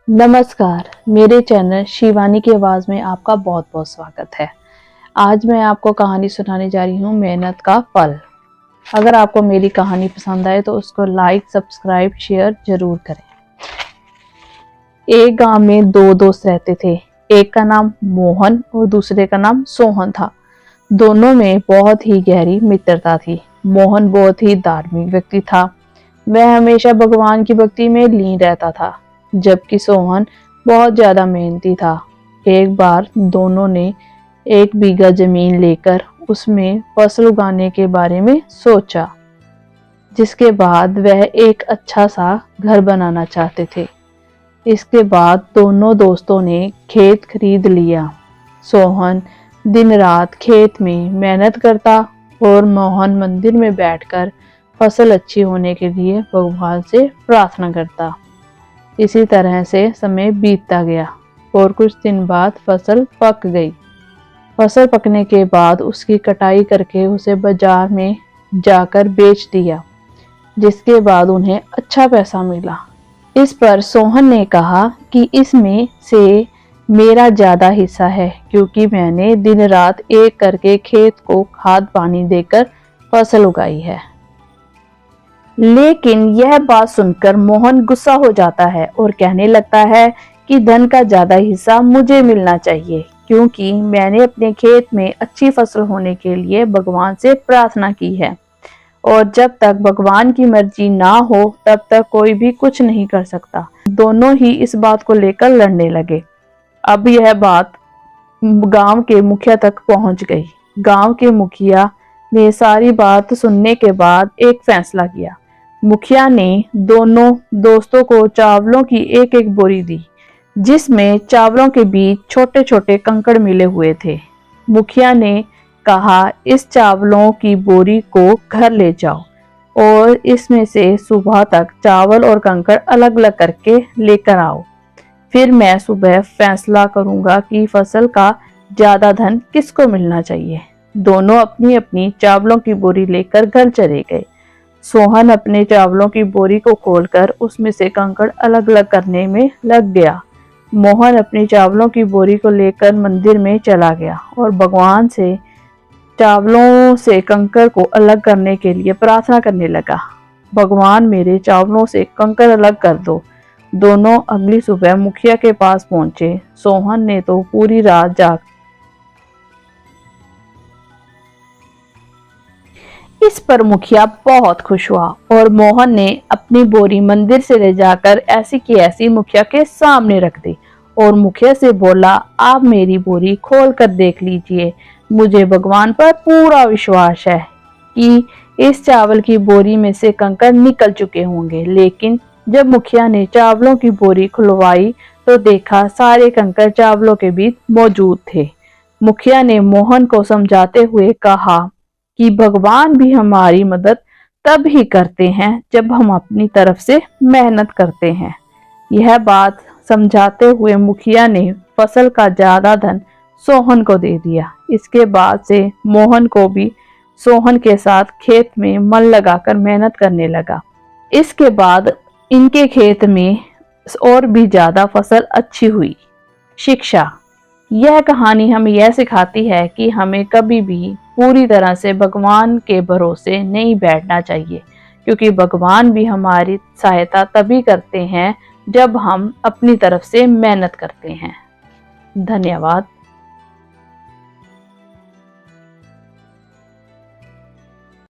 नमस्कार, मेरे चैनल शिवानी की आवाज़ में आपका बहुत बहुत स्वागत है। आज मैं आपको कहानी सुनाने जा रही हूँ मेहनत का फल। अगर आपको मेरी कहानी पसंद आए तो उसको लाइक, सब्सक्राइब, शेयर जरूर करें। एक गांव में दो दोस्त रहते थे। एक का नाम मोहन और दूसरे का नाम सोहन था। दोनों में बहुत ही गहरी मित्रता थी। मोहन बहुत ही धार्मिक व्यक्ति था। वह हमेशा भगवान की भक्ति में लीन रहता था, जबकि सोहन बहुत ज्यादा मेहनती था। एक बार दोनों ने 1 बीघा जमीन लेकर उसमें फसल उगाने के बारे में सोचा, जिसके बाद वह एक अच्छा सा घर बनाना चाहते थे। इसके बाद दोनों दोस्तों ने खेत खरीद लिया। सोहन दिन रात खेत में मेहनत करता और मोहन मंदिर में बैठकर फसल अच्छी होने के लिए भगवान से प्रार्थना करता। इसी तरह से समय बीतता गया और कुछ दिन बाद फसल पक गई। फसल पकने के बाद उसकी कटाई करके उसे बाजार में जाकर बेच दिया, जिसके बाद उन्हें अच्छा पैसा मिला। इस पर सोहन ने कहा कि इसमें से मेरा ज्यादा हिस्सा है, क्योंकि मैंने दिन रात एक करके खेत को खाद पानी देकर फसल उगाई है। लेकिन यह बात सुनकर मोहन गुस्सा हो जाता है और कहने लगता है कि धन का ज्यादा हिस्सा मुझे मिलना चाहिए, क्योंकि मैंने अपने खेत में अच्छी फसल होने के लिए भगवान से प्रार्थना की है और जब तक भगवान की मर्जी ना हो तब तक कोई भी कुछ नहीं कर सकता। दोनों ही इस बात को लेकर लड़ने लगे। अब यह बात गांव के मुखिया तक पहुंच गई। गांव के मुखिया ने सारी बात सुनने के बाद एक फैसला किया। मुखिया ने दोनों दोस्तों को चावलों की एक एक बोरी दी, जिसमें चावलों के बीच छोटे छोटे कंकड़ मिले हुए थे। मुखिया ने कहा, इस चावलों की बोरी को घर ले जाओ और इसमें से सुबह तक चावल और कंकड़ अलग अलग करके लेकर आओ। फिर मैं सुबह फैसला करूंगा कि फसल का ज्यादा धन किसको मिलना चाहिए। दोनों अपनी अपनी चावलों की बोरी लेकर घर चले गए। सोहन अपने चावलों की बोरी को खोलकर उसमें से कंकड़ अलग अलग करने में लग गया। मोहन अपनी चावलों की बोरी को लेकर मंदिर में चला गया और भगवान से चावलों से कंकड़ को अलग करने के लिए प्रार्थना करने लगा। भगवान, मेरे चावलों से कंकड़ अलग कर दो। दोनों अगली सुबह मुखिया के पास पहुंचे। सोहन ने तो पूरी रात जाग इस पर मुखिया बहुत खुश हुआ और मोहन ने अपनी बोरी मंदिर से ले जाकर ऐसी की ऐसी मुखिया के सामने रख दी और मुखिया से बोला, आप मेरी बोरी खोल कर देख लीजिए। मुझे भगवान पर पूरा विश्वास है कि इस चावल की बोरी में से कंकड़ निकल चुके होंगे। लेकिन जब मुखिया ने चावलों की बोरी खुलवाई तो देखा सारे कंकड़ चावलों के बीच मौजूद थे। मुखिया ने मोहन को समझाते हुए कहा कि भगवान भी हमारी मदद तब ही करते हैं जब हम अपनी तरफ से मेहनत करते हैं। यह बात समझाते हुए मुखिया ने फसल का ज्यादा धन सोहन को दे दिया। इसके बाद से मोहन को भी सोहन के साथ खेत में मन लगाकर मेहनत करने लगा। इसके बाद इनके खेत में और भी ज्यादा फसल अच्छी हुई। शिक्षा, यह कहानी हमें यह सिखाती है कि हमें कभी भी पूरी तरह से भगवान के भरोसे नहीं बैठना चाहिए, क्योंकि भगवान भी हमारी सहायता तभी करते हैं जब हम अपनी तरफ से मेहनत करते हैं। धन्यवाद।